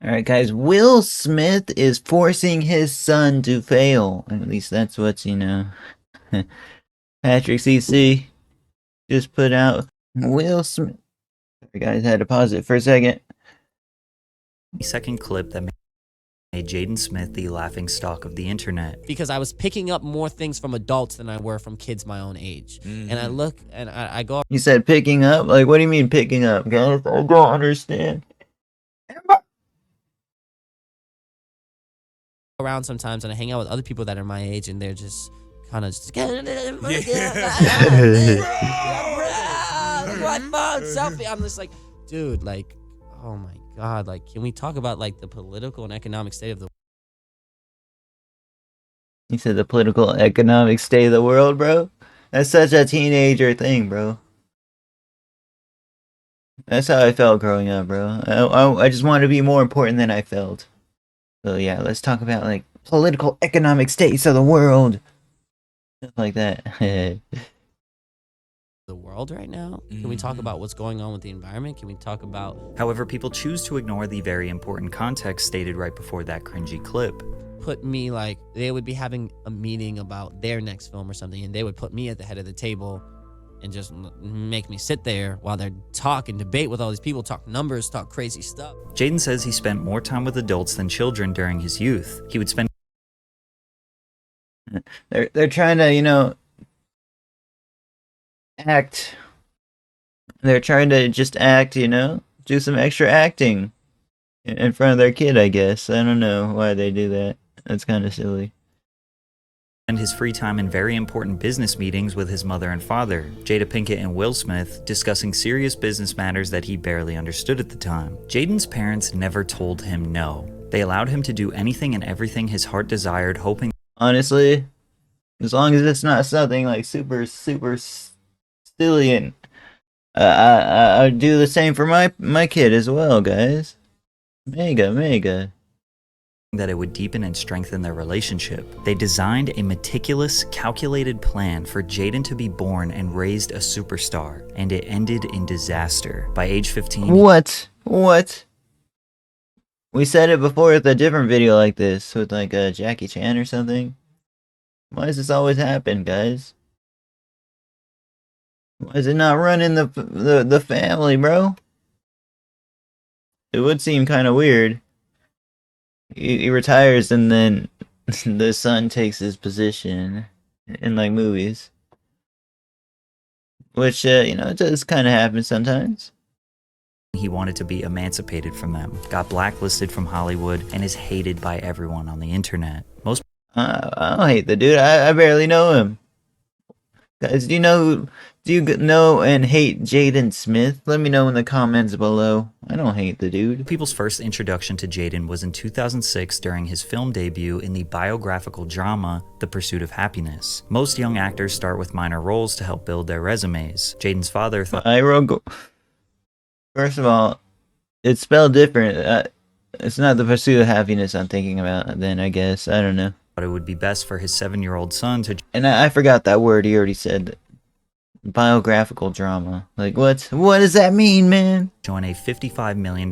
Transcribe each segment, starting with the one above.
Alright guys, Will Smith is forcing his son to fail. At least that's what's, Patrick CC just put out. Will Smith. Sorry guys, had to pause it for a second. Second clip that made Jaden Smith the laughingstock of the internet. Because I was picking up more things from adults than I were from kids my own age. And I look and I go. You said picking up? Like, what do you mean picking up, guys? I don't understand. Around sometimes and I hang out with other people that are my age and they're just kind of just selfie. I'm just like, dude, like, oh my god, like, can we talk about like the political and economic state of the You said the political economic state of the world, bro? That's such a teenager thing, bro. That's how I felt growing up, bro. I just wanted to be more important than I felt. So yeah, let's talk about like political economic states of the world. Just like that. the world right now? Can we talk about what's going on with the environment? Can we talk about... However, people choose to ignore the very important context stated right before that cringy clip. Put me like, they would be having a meeting about their next film or something, and they would put me at the head of the table and just make me sit there while they're talk and debate with all these people, talk numbers, talk crazy stuff. Jaden says he spent more time with adults than children during his youth. He would spend... They're trying to, act. They're trying to just act, do some extra acting in front of their kid, I guess. I don't know why they do that. That's kind of silly. Spend his free time in very important business meetings with his mother and father, Jada Pinkett and Will Smith, discussing serious business matters that he barely understood at the time. Jaden's parents never told him no. They allowed him to do anything and everything his heart desired, hoping... Honestly, as long as it's not something like super stillion, I'd do the same for my kid as well, guys. Mega. that it would deepen and strengthen their relationship. They designed a meticulous, calculated plan for Jaden to be born and raised a superstar, and it ended in disaster. By age 15... What? We said it before with a different video like this, with like Jackie Chan or something. Why does this always happen, guys? Why is it not running the family, bro? It would seem kind of weird. He retires and then the son takes his position in like movies. Which, it does kind of happen sometimes. He wanted to be emancipated from them, got blacklisted from Hollywood, and is hated by everyone on the internet. I don't hate the dude. I barely know him. Guys, do you know and hate Jaden Smith? Let me know in the comments below. I don't hate the dude. People's first introduction to Jaden was in 2006 during his film debut in the biographical drama The Pursuit of Happiness. Most young actors start with minor roles to help build their resumes. Jaden's father thought... First of all, it's spelled different. It's not The Pursuit of Happiness I'm thinking about then, I guess. I don't know. But it would be best for his 7-year-old son to... And I forgot that word he already said. Biographical drama. Like, what does that mean, man? Join a $55 million...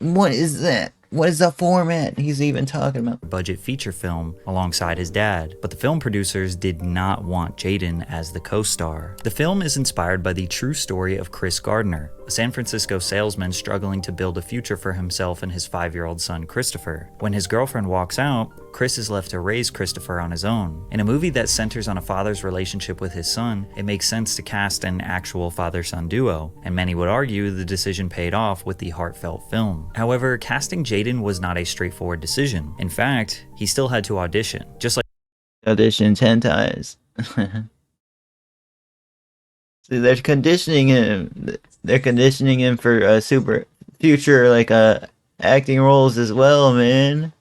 What is that? What is the format he's even talking about? Budget feature film alongside his dad, but the film producers did not want Jaden as the co-star. The film is inspired by the true story of Chris Gardner, a San Francisco salesman struggling to build a future for himself and his 5-year-old son Christopher. When his girlfriend walks out, Chris is left to raise Christopher on his own. In a movie that centers on a father's relationship with his son, it makes sense to cast an actual father-son duo, and many would argue the decision paid off with the heartfelt film. However, casting Jaden was not a straightforward decision. In fact, he still had to audition, just like... Audition 10 times. See, they're conditioning him. They're conditioning him for super future, acting roles as well, man.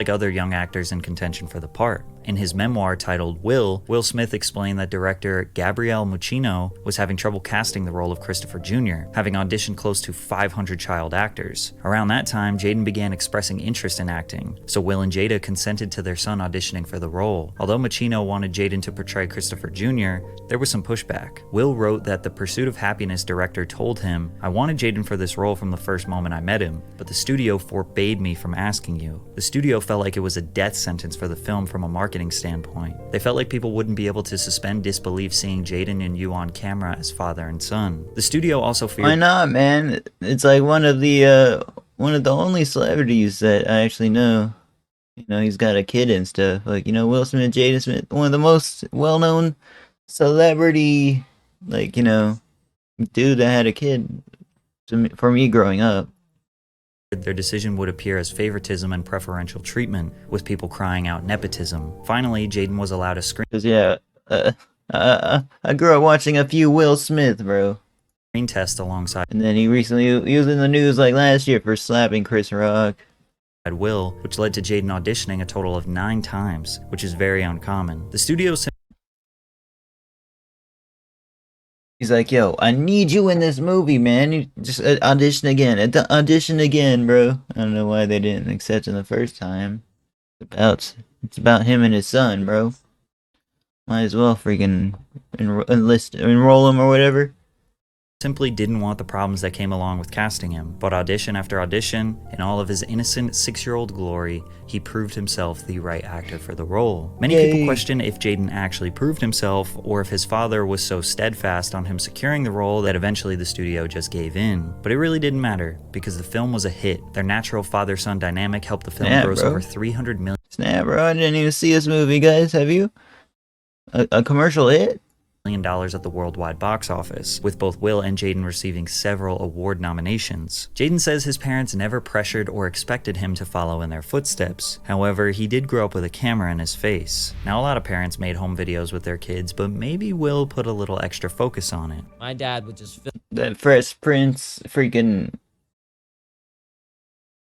Like other young actors in contention for the part. In his memoir titled Will Smith explained that director Gabrielle Muccino was having trouble casting the role of Christopher Jr., having auditioned close to 500 child actors. Around that time, Jaden began expressing interest in acting, so Will and Jada consented to their son auditioning for the role. Although Muccino wanted Jaden to portray Christopher Jr., there was some pushback. Will wrote that the Pursuit of Happiness director told him, "I wanted Jaden for this role from the first moment I met him, but the studio forbade me from asking you." The studio felt like it was a death sentence for the film from a marketing standpoint. They felt like people wouldn't be able to suspend disbelief seeing Jaden and you on camera as father and son. The studio also feared— Why not, man? It's like one of the only celebrities that I actually know. You know, he's got a kid and stuff. Like, you know, Will Smith, Jada Smith, one of the most well-known celebrity, like, you know, dude that had a kid for me growing up. their decision would appear as favoritism and preferential treatment, with people crying out nepotism. Finally, Jaden was allowed a screen Cause yeah, I grew up watching a few Will Smith, bro. test alongside And then he recently he was in the news like last year for slapping Chris Rock. Will, which led to Jaden auditioning a total of 9 times, which is very uncommon. The studio He's like, yo, I need you in this movie, man. You just audition again. Audition again, bro. I don't know why they didn't accept him the first time. It's about him and his son, bro. Might as well freaking enroll him or whatever. simply didn't want the problems that came along with casting him. But audition after audition, in all of his innocent 6-year-old glory, he proved himself the right actor for the role. Many people question if Jaden actually proved himself, or if his father was so steadfast on him securing the role that eventually the studio just gave in. But it really didn't matter, because the film was a hit. Their natural father-son dynamic helped the film gross over $300 million. Snap, bro. I didn't even see this movie, guys. Have you? A commercial hit? At the worldwide box office, with both Will and Jaden receiving several award nominations. Jaden says his parents never pressured or expected him to follow in their footsteps. However, he did grow up with a camera in his face. Now, a lot of parents made home videos with their kids, but maybe Will put a little extra focus on it. My dad would just film That Fresh Prince freaking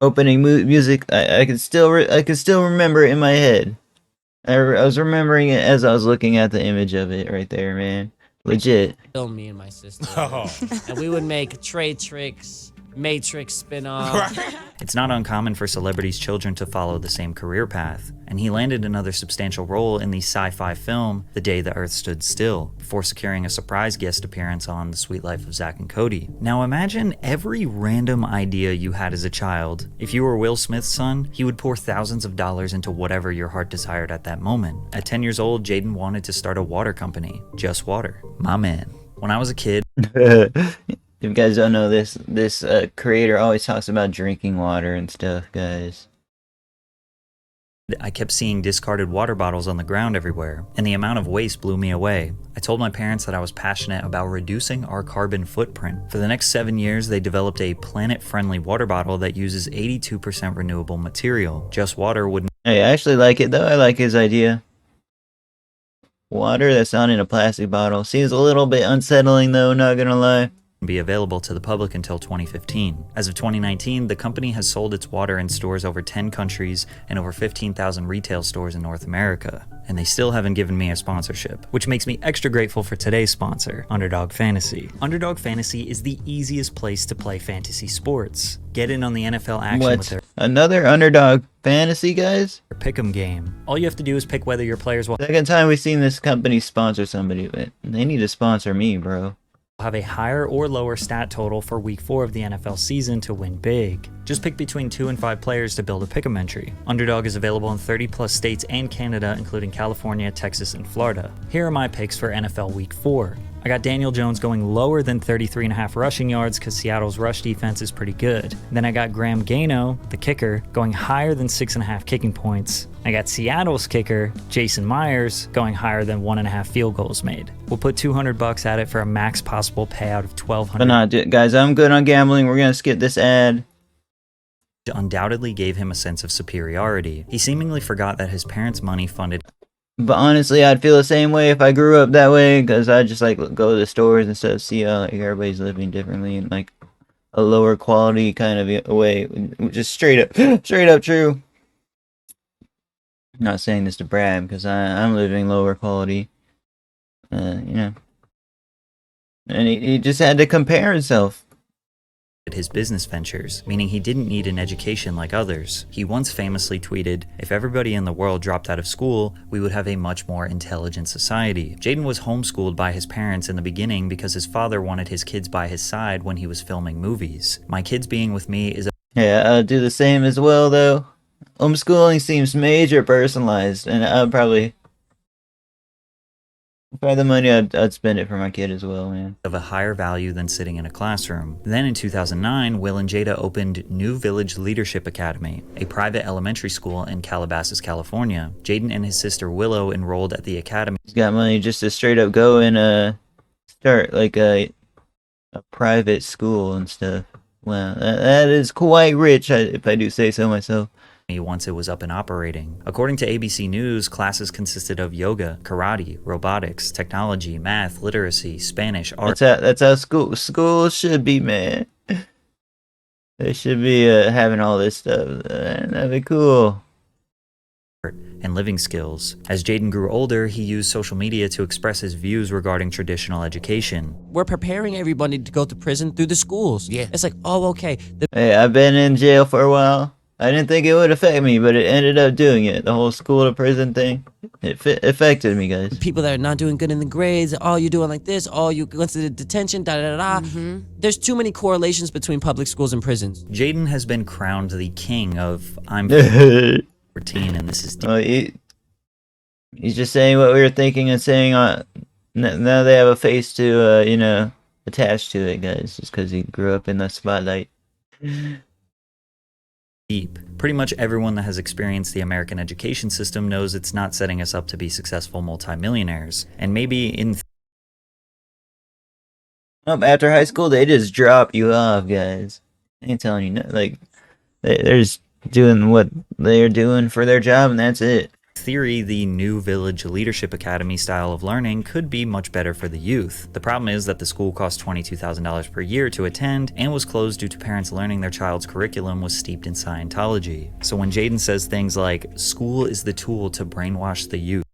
opening music. I can still remember it in my head. I was remembering it as I was looking at the image of it right there, man. Legit. me and my sister. And we would make Trade Tricks, Matrix spin-off. It's not uncommon for celebrities' children to follow the same career path, and he landed another substantial role in the sci-fi film The Day the Earth Stood Still, before securing a surprise guest appearance on The Sweet Life of Zack and Cody. Now imagine every random idea you had as a child. If you were Will Smith's son, he would pour thousands of dollars into whatever your heart desired at that moment. At 10 years old, Jaden wanted to start a water company, Just Water. My man. When I was a kid, If you guys don't know this creator always talks about drinking water and stuff, guys. I kept seeing discarded water bottles on the ground everywhere, and the amount of waste blew me away. I told my parents that I was passionate about reducing our carbon footprint. For the next 7 years, they developed a planet-friendly water bottle that uses 82% renewable material. Just Water wouldn't— Hey, I actually like it though. I like his idea. Water that's not in a plastic bottle. Seems a little bit unsettling though, not gonna lie. be available to the public until 2015. As of 2019, the company has sold its water in stores over 10 countries and over 15,000 retail stores in North America. And they still haven't given me a sponsorship, which makes me extra grateful for today's sponsor, Underdog Fantasy. Underdog Fantasy is the easiest place to play fantasy sports. Get in on the NFL action with their— Another Underdog Fantasy, guys? Pick'em game. All you have to do is pick whether your players will Second time we've seen this company sponsor somebody, but they need to sponsor me, bro. have a higher or lower stat total for week 4 of the NFL season to win big. Just pick between 2 and 5 players to build a pick'em entry. Underdog is available in 30 plus states and Canada, including California, Texas, and Florida. Here are my picks for NFL week 4. I got Daniel Jones going lower than 33.5 rushing yards because Seattle's rush defense is pretty good. Then I got Graham Gano, the kicker, going higher than 6.5 kicking points. I got Seattle's kicker, Jason Myers, going higher than 1.5 field goals made. We'll put $200 at it for a max possible payout of $1,200. But nah, guys, I'm good on gambling. We're gonna skip this ad. Undoubtedly gave him a sense of superiority. He seemingly forgot that his parents' money funded— But honestly, I'd feel the same way if I grew up that way, because I just like go to the stores and stuff, see how like everybody's living differently in like a lower quality kind of way, just straight up true. I'm not saying this to brag because I'm living lower quality. You know, and he just had to compare himself. his business ventures, meaning he didn't need an education like others. He once famously tweeted, "If everybody in the world dropped out of school, we would have a much more intelligent society." Jaden was homeschooled by his parents in the beginning because his father wanted his kids by his side when he was filming movies. "My kids being with me is a Yeah, I'll do the same as well, though. Homeschooling seems major personalized, and I'd probably for the money, I'd spend it for my kid as well, man. of a higher value than sitting in a classroom." Then in 2009, Will and Jada opened New Village Leadership Academy, a private elementary school in Calabasas, California. Jaden and his sister Willow enrolled at the academy. He's got money just to straight up go and start like a private school and stuff. Wow, that is quite rich, if I do say so myself. Once it was up and operating. According to ABC News, classes consisted of yoga, karate, robotics, technology, math, literacy, Spanish, art. That's how school should be, man. They should be having all this stuff. That'd be cool. And living skills. As Jaden grew older, he used social media to express his views regarding traditional education. We're preparing everybody to go to prison through the schools. Yeah. It's like, oh, okay. Hey, I've been in jail for a while. I didn't think it would affect me, but it ended up doing it. The whole school to prison thing. It affected me, guys. People that are not doing good in the grades, oh, you're doing like this, oh, you went to the detention, da da da da. There's too many correlations between public schools and prisons. Jaden has been crowned the king of I'm 14 and this is Well, he's just saying what we were thinking and saying. Now they have a face to, attach to it, guys, just because he grew up in the spotlight. deep. Pretty much everyone that has experienced the American education system knows it's not setting us up to be successful multimillionaires. And maybe in After high school, they just drop you off, guys. I ain't telling you, like, they're just doing what they're doing for their job, and that's it. theory, the New Village Leadership Academy style of learning could be much better for the youth. The problem is that the school cost $22,000 per year to attend and was closed due to parents learning their child's curriculum was steeped in Scientology. So when Jaden says things like, "School is the tool to brainwash the youth,"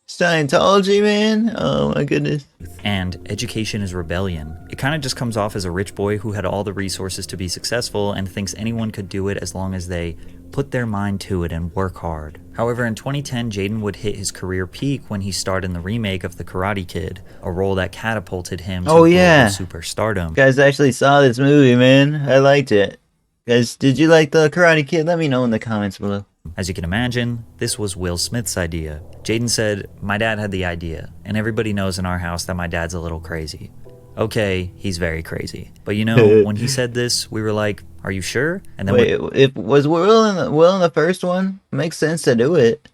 Scientology, man. Oh my goodness. and "education is rebellion," it kind of just comes off as a rich boy who had all the resources to be successful and thinks anyone could do it as long as they put their mind to it and work hard. However, in 2010, Jaden would hit his career peak when he starred in the remake of The Karate Kid, a role that catapulted him to global superstardom. Guys, I actually saw this movie, man. I liked it. Guys, did you like The Karate Kid? Let me know in the comments below. As you can imagine, this was Will Smith's idea. Jaden said, "My dad had the idea, and everybody knows in our house that my dad's a little crazy." Okay, he's very crazy. But you know, when he said this, we were like, "Are you sure?" And then Wait, was Will in the first one? Makes sense to do it.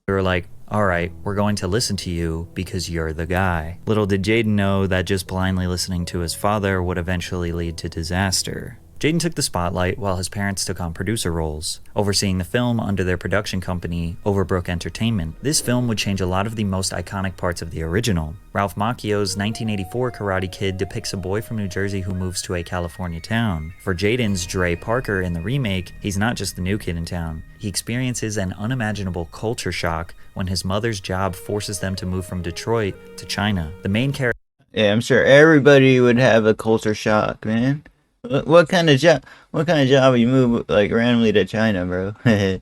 we were like, "All right, we're going to listen to you because you're the guy." Little did Jaden know that just blindly listening to his father would eventually lead to disaster. Jaden took the spotlight while his parents took on producer roles, overseeing the film under their production company, Overbrook Entertainment. This film would change a lot of the most iconic parts of the original. Ralph Macchio's 1984 Karate Kid depicts a boy from New Jersey who moves to a California town. For Jaden's Dre Parker in the remake, he's not just the new kid in town. He experiences an unimaginable culture shock when his mother's job forces them to move from Detroit to China. The main character Yeah, I'm sure everybody would have a culture shock, man. What kind of job? What kind of job you move like randomly to China, bro? They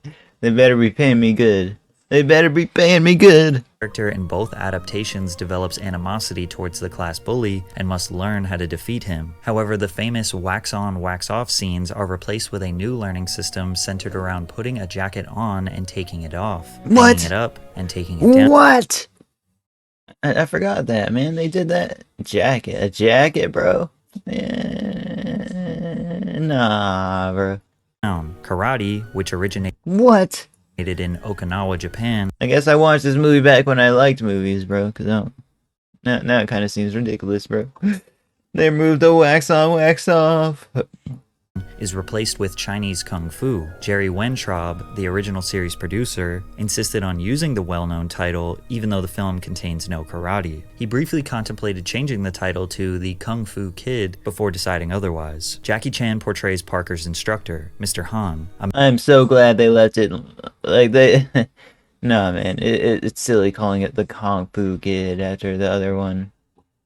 better be paying me good. They better be paying me good. character in both adaptations develops animosity towards the class bully and must learn how to defeat him. However, the famous wax-on, wax-off scenes are replaced with a new learning system centered around putting a jacket on and taking it off, What? hanging it up and taking it down. What? I forgot that, man. They did that. A jacket, bro. Nah, bro. Karate, which originated What? in Okinawa, Japan, I guess I watched this movie back when I liked movies, bro. Cause now it kind of seems ridiculous, bro. They moved the wax on, wax off. is replaced with Chinese Kung Fu. Jerry Weintraub, the original series producer, insisted on using the well-known title even though the film contains no karate. He briefly contemplated changing the title to The Kung Fu Kid before deciding otherwise. Jackie Chan portrays Parker's instructor, Mr. Han. I'm so glad they left it like they. No, man, it's silly calling it the Kung Fu Kid after the other one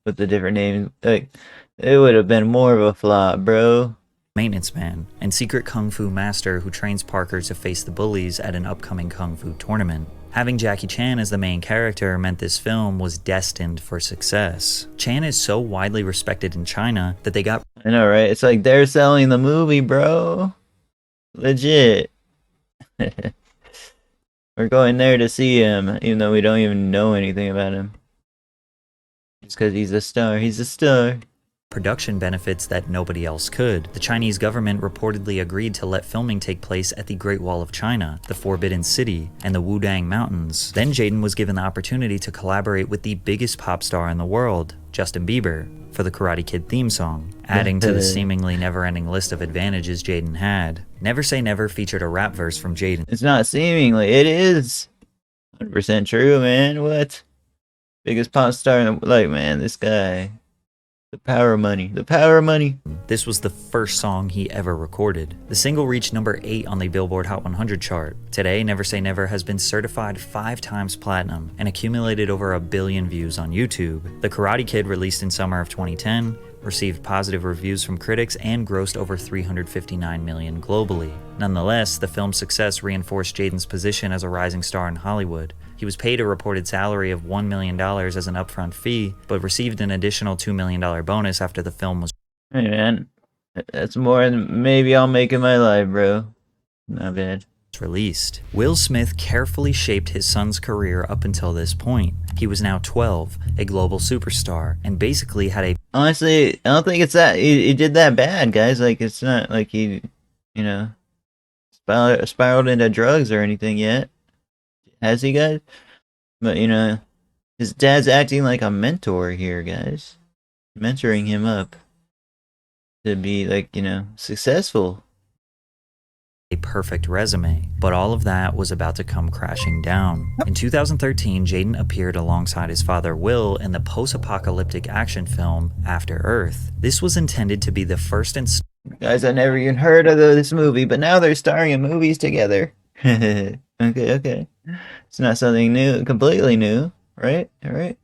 with the different name. Like, it would have been more of a flop, bro. Maintenance man, and secret kung fu master who trains Parker to face the bullies at an upcoming kung fu tournament. Having Jackie Chan as the main character meant this film was destined for success. Chan is so widely respected in China that they got... I know, right? It's like they're selling the movie, bro. Legit. We're going there to see him, even though we don't even know anything about him. Just because he's a star. He's a star. Production benefits that nobody else could. The Chinese government reportedly agreed to let filming take place at the Great Wall of China, the Forbidden City, and the Wudang Mountains. Then Jaden was given the opportunity to collaborate with the biggest pop star in the world, Justin Bieber, for the Karate Kid theme song, adding to the seemingly never-ending list of advantages Jaden had. Never Say Never featured a rap verse from Jaden. It's not seemingly, it is 100% true, man. What? Biggest pop star in the, like, man, this guy. The power of money. The power of money. This was the first song he ever recorded. The single reached number 8 on the Billboard Hot 100 chart. Today, Never Say Never has been certified 5 times platinum and accumulated over 1 billion views on YouTube. The Karate Kid, released in summer of 2010, received positive reviews from critics and grossed over $359 million globally. Nonetheless, the film's success reinforced Jaden's position as a rising star in Hollywood. He was paid a reported salary of $1 million as an upfront fee, but received an additional $2 million bonus after the film was... Hey, man. That's more than maybe I'll make in my life, bro. Not bad. released. Will Smith carefully shaped his son's career up until this point. He was now 12, a global superstar, and basically had a... Honestly, I don't think it's that he did that bad, guys. Like, it's not like he, you know, spiraled into drugs or anything yet. Has he, guys? But, you know, his dad's acting like a mentor here, guys. Mentoring him up to be, like, you know, successful. A perfect resume, but all of that was about to come crashing down. In 2013, Jaden appeared alongside his father Will in the post-apocalyptic action film After Earth. This was intended to be the first Guys, I never even heard of this movie, but now they're starring in movies together. Okay. It's not something new, completely new, right? All right.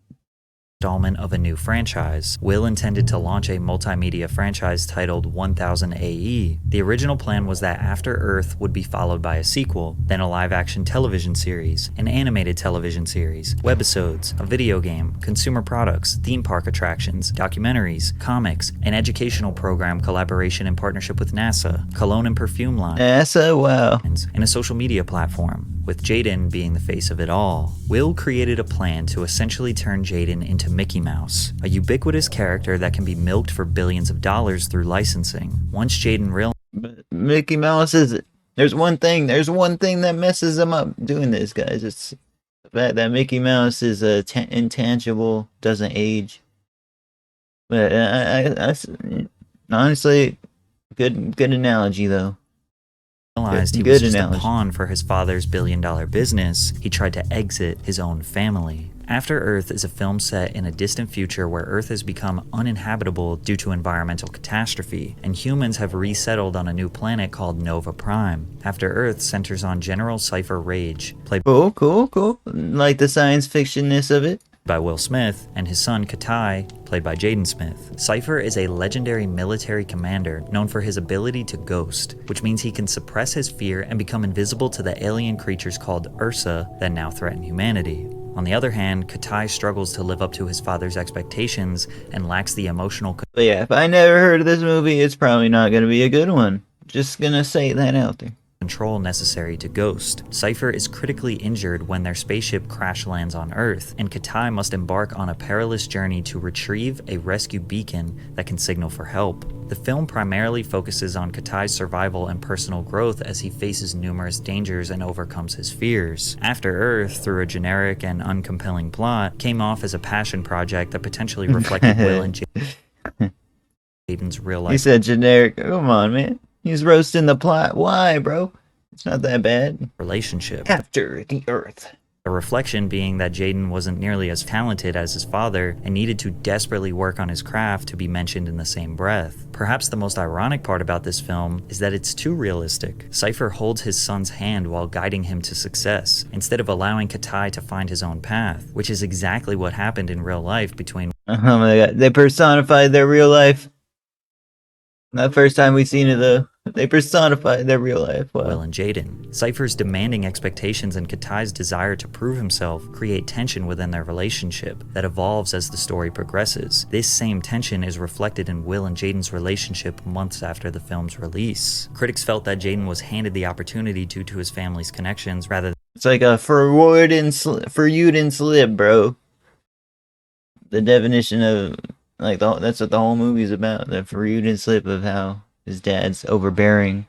installment of a new franchise. Will intended to launch a multimedia franchise titled 1000 AE. The original plan was that After Earth would be followed by a sequel, then a live-action television series, an animated television series, webisodes, a video game, consumer products, theme park attractions, documentaries, comics, an educational program collaboration in partnership with NASA, cologne and perfume line, NASA, wow, and a social media platform, with Jaden being the face of it all. Will created a plan to essentially turn Jaden into Mickey Mouse, a ubiquitous character that can be milked for billions of dollars through licensing. Once Jaden realized... Mickey Mouse is... There's one thing that messes him up doing this, guys. It's the fact that Mickey Mouse is intangible, doesn't age. But I honestly, good analogy though. Realized he was just a pawn for his father's billion-dollar business, he tried to exit his own family. After Earth is a film set in a distant future where Earth has become uninhabitable due to environmental catastrophe, and humans have resettled on a new planet called Nova Prime. After Earth centers on General Cypher Rage, played cool. Like the science fictionness of it. By Will Smith, and his son Katai, played by Jaden Smith. Cypher is a legendary military commander known for his ability to ghost, which means he can suppress his fear and become invisible to the alien creatures called Ursa that now threaten humanity. On the other hand, Katai struggles to live up to his father's expectations and lacks the emotional... But yeah, if I never heard of this movie, it's probably not going to be a good one. Just gonna say that out there. Control necessary to ghost. Cypher is critically injured when their spaceship crash lands on Earth, and Katai must embark on a perilous journey to retrieve a rescue beacon that can signal for help. The film primarily focuses on Katai's survival and personal growth as he faces numerous dangers and overcomes his fears. After Earth, through a generic and uncompelling plot, came off as a passion project that potentially reflected Will and Jaden's real life. He said generic. Come on, man. He's roasting the plot. Why, bro? It's not that bad. relationship. After the Earth. The reflection being that Jaden wasn't nearly as talented as his father and needed to desperately work on his craft to be mentioned in the same breath. Perhaps the most ironic part about this film is that it's too realistic. Cypher holds his son's hand while guiding him to success, instead of allowing Katai to find his own path, which is exactly what happened in real life between Oh my god. They personified their real life. Not the first time we've seen it though. They personified their real life. Wow. Will and Jaden. Cypher's demanding expectations and Katai's desire to prove himself create tension within their relationship that evolves as the story progresses. This same tension is reflected in Will and Jaden's relationship months after the film's release. Critics felt that Jaden was handed the opportunity due to his family's connections rather It's like a forward and slip, bro. The definition of like that's what the whole movie's about. The forward and slip of how his dad's overbearing.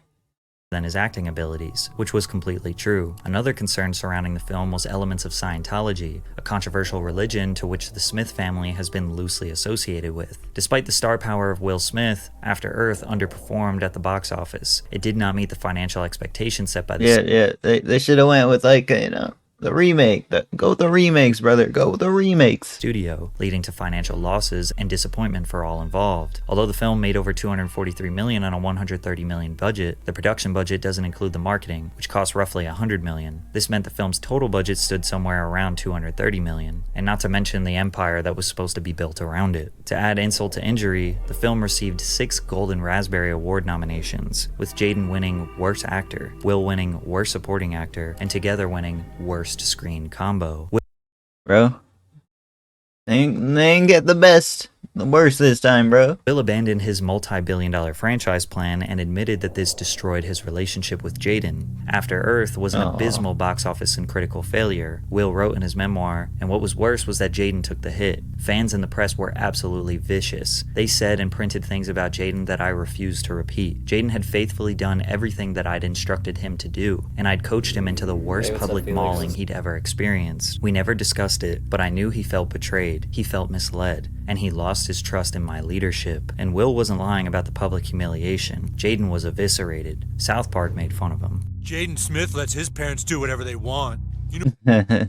than his acting abilities, which was completely true. Another concern surrounding the film was elements of Scientology, a controversial religion to which the Smith family has been loosely associated with. Despite the star power of Will Smith, After Earth underperformed at the box office. It did not meet the financial expectations set by the They should have went with like the remake. Go with the remakes, brother. Go with the remakes. studio, leading to financial losses and disappointment for all involved. Although the film made over $243 million on a $130 million budget, the production budget doesn't include the marketing, which cost roughly $100 million. This meant the film's total budget stood somewhere around $230 million, and not to mention the empire that was supposed to be built around it. To add insult to injury, the film received 6 Golden Raspberry Award nominations, with Jaden winning Worst Actor, Will winning Worst Supporting Actor, and together winning Worst Screen Combo. Bro, they ain't get the best. The worst this time, bro. Will abandoned his multi-billion-dollar franchise plan and admitted that this destroyed his relationship with Jaden. After Earth was an abysmal box office and critical failure, Will wrote in his memoir, and what was worse was that Jaden took the hit. Fans and the press were absolutely vicious. They said and printed things about Jaden that I refused to repeat. Jaden had faithfully done everything that I'd instructed him to do, and I'd coached him into the worst public mauling he'd ever experienced. We never discussed it, but I knew he felt betrayed, he felt misled, and he lost his trust in my leadership. And Will wasn't lying about the public humiliation. Jaden was eviscerated. South Park made fun of him. Jaden Smith lets his parents do whatever they want. You know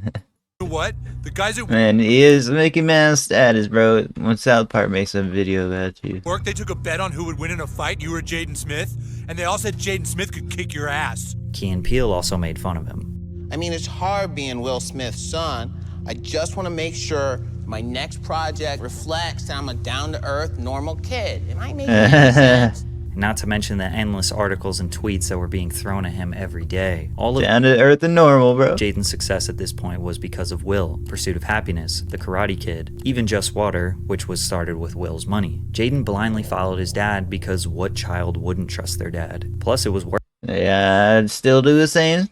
what? The guys at Man, he is Mickey Mouse status, bro. When South Park makes a video about you. work, they took a bet on who would win in a fight. You or Jaden Smith, and they all said Jaden Smith could kick your ass. Key and Peele also made fun of him. I mean, it's hard being Will Smith's son. I just want to make sure my next project reflects that I'm a down-to-earth, normal kid. Am I making any sense? Not to mention the endless articles and tweets that were being thrown at him every day. All of Down to earth and normal, bro. Jaden's success at this point was because of Will, Pursuit of Happiness, The Karate Kid, even Just Water, which was started with Will's money. Jaden blindly followed his dad because what child wouldn't trust their dad? Plus, it was Yeah, I'd still do the same.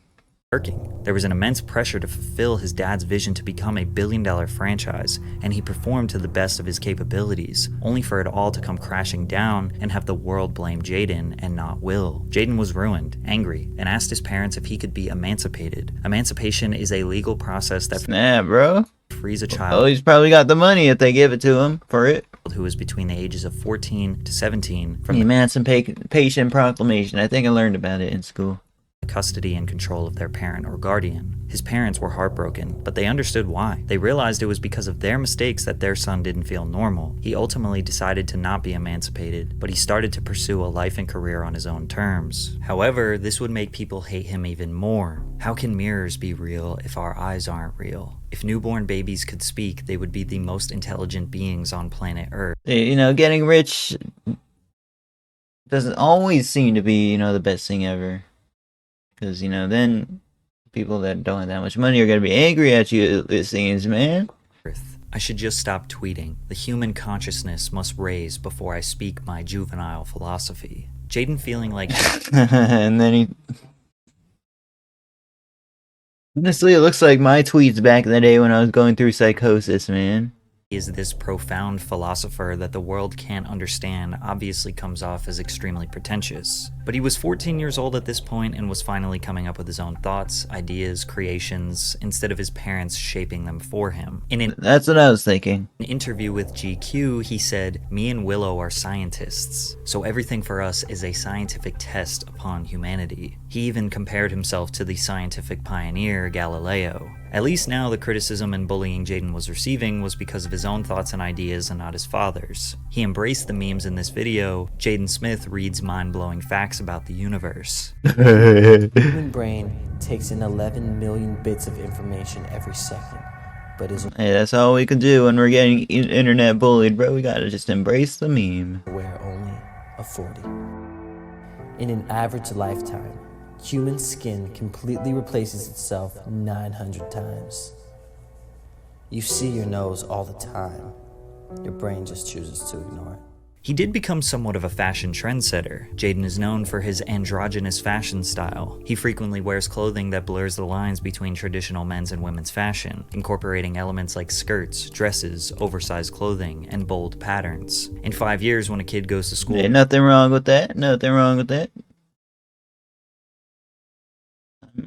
working. There was an immense pressure to fulfill his dad's vision to become a billion-dollar franchise, and he performed to the best of his capabilities, only for it all to come crashing down and have the world blame Jaden and not Will. Jaden was ruined, angry, and asked his parents if he could be emancipated. Emancipation is a legal process that Nah, bro. frees a Oh, child he's probably got the money if they give it to him for it. who is between the ages of 14 to 17 from The the Emancipation Proclamation. I think I learned about it in school. custody and control of their parent or guardian. His parents were heartbroken, but they understood why. They realized it was because of their mistakes that their son didn't feel normal. He ultimately decided to not be emancipated, but he started to pursue a life and career on his own terms. However, this would make people hate him even more. How can mirrors be real if our eyes aren't real? If newborn babies could speak, they would be the most intelligent beings on planet Earth. Getting rich doesn't always seem to be, the best thing ever. Because, then people that don't have that much money are going to be angry at you, it seems, man. I should just stop tweeting. The human consciousness must raise before I speak my juvenile philosophy. Jaden feeling like And then he... Honestly, it looks like my tweets back in the day when I was going through psychosis, man. is this profound philosopher that the world can't understand obviously comes off as extremely pretentious. But he was 14 years old at this point and was finally coming up with his own thoughts, ideas, creations, instead of his parents shaping them for him. In an That's what I was thinking. interview with GQ, he said, "Me and Willow are scientists, so everything for us is a scientific test upon humanity." He even compared himself to the scientific pioneer Galileo. At least now the criticism and bullying Jaden was receiving was because of his own thoughts and ideas and not his father's. He embraced the memes in this video. Jaden Smith reads mind-blowing facts about the universe. The human brain takes in 11 million bits of information every second, but is Hey, that's all we can do when we're getting internet bullied, bro. We gotta just embrace the meme. aware only of 40. In an average lifetime, human skin completely replaces itself 900 times. You see your nose all the time. Your brain just chooses to ignore it. He did become somewhat of a fashion trendsetter. Jaden is known for his androgynous fashion style. He frequently wears clothing that blurs the lines between traditional men's and women's fashion, incorporating elements like skirts, dresses, oversized clothing, and bold patterns. In 5 years, when a kid goes to school, Hey, nothing wrong with that. Nothing wrong with that.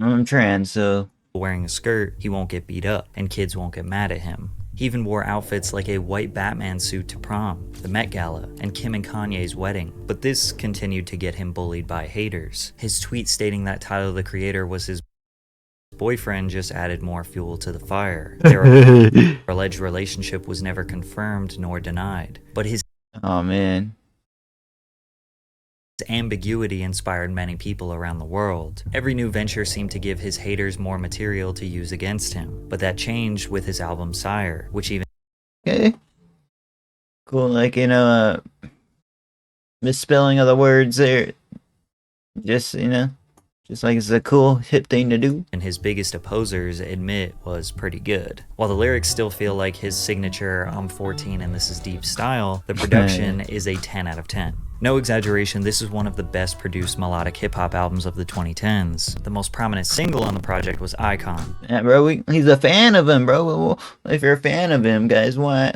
I'm trans, so wearing a skirt, he won't get beat up, and kids won't get mad at him. He even wore outfits like a white Batman suit to prom, the Met Gala, and Kim and Kanye's wedding. But this continued to get him bullied by haters. His tweet stating that Tyler the Creator was his boyfriend just added more fuel to the fire. Their alleged relationship was never confirmed nor denied, but his oh man. ambiguity inspired many people around the world. Every new venture seemed to give his haters more material to use against him, but that changed with his album Sire, which even Okay. Cool, like, misspelling of the words there. Just, just like it's a cool, hip thing to do. and his biggest opposers admit was pretty good. While the lyrics still feel like his signature "I'm 14 and this is deep" style, the production is a 10 out of 10. No exaggeration, this is one of the best produced melodic hip-hop albums of the 2010s. The most prominent single on the project was Icon. Yeah, bro, he's a fan of him, bro. Well, if you're a fan of him, guys, why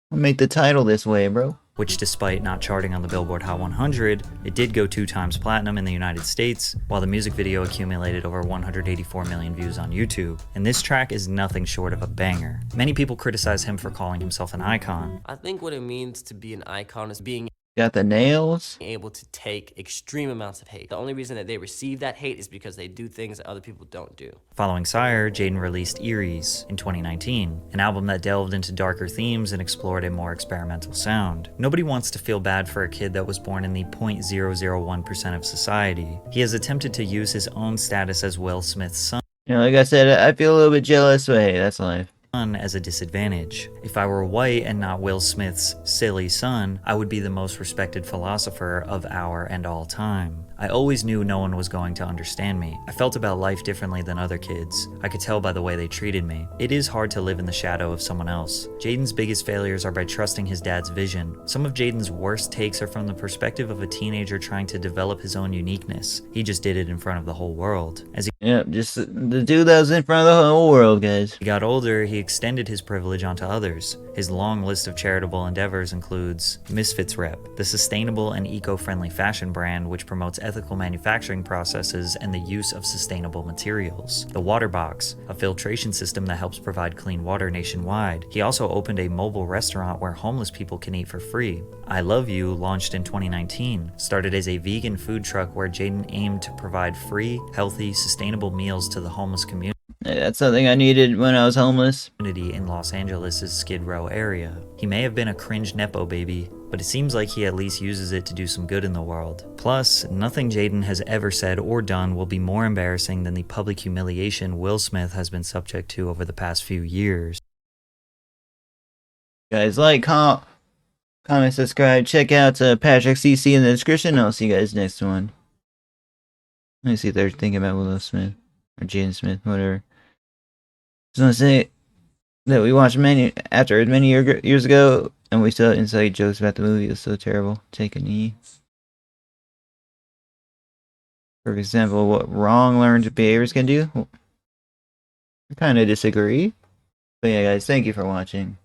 make the title this way, bro? Which, despite not charting on the Billboard Hot 100, it did go 2 times platinum in the United States, while the music video accumulated over 184 million views on YouTube. And this track is nothing short of a banger. Many people criticize him for calling himself an icon. I think what it means to be an icon is being Got the nails. able to take extreme amounts of hate. The only reason that they receive that hate is because they do things that other people don't do. Following Sire, Jaden released Eries in 2019, an album that delved into darker themes and explored a more experimental sound. Nobody wants to feel bad for a kid that was born in the 0.001% of society. He has attempted to use his own status as Will Smith's son Like I said, I feel a little bit jealous, but hey, that's life. as a disadvantage. If I were white and not Will Smith's silly son, I would be the most respected philosopher of our and all time. I always knew no one was going to understand me. I felt about life differently than other kids. I could tell by the way they treated me. It is hard to live in the shadow of someone else. Jaden's biggest failures are by trusting his dad's vision. Some of Jaden's worst takes are from the perspective of a teenager trying to develop his own uniqueness. He just did it in front of the whole world. As Yep, just the dude that was in front of the whole world, guys. he got older, he extended his privilege onto others. His long list of charitable endeavors includes Misfits Rep, the sustainable and eco-friendly fashion brand which promotes ethical manufacturing processes and the use of sustainable materials. The Water Box, a filtration system that helps provide clean water nationwide. He also opened a mobile restaurant where homeless people can eat for free. I Love You, launched in 2019, started as a vegan food truck where Jaden aimed to provide free, healthy, sustainable meals to the homeless community Hey, that's something I needed when I was homeless. in Los Angeles' Skid Row area. He may have been a cringe nepo baby, but it seems like he at least uses it to do some good in the world. Plus, nothing Jaden has ever said or done will be more embarrassing than the public humiliation Will Smith has been subject to over the past few years. Guys, like, comment, subscribe, check out Patrick CC in the description. I'll see you guys next one. Let me see if they're thinking about Willow Smith or Jaden Smith, whatever. Just want to say that we watched many years ago, and we still had inside jokes about the movie. It was so terrible. Take a knee. For example, what wrong learned behaviors can do. I kind of disagree. But yeah, guys, thank you for watching.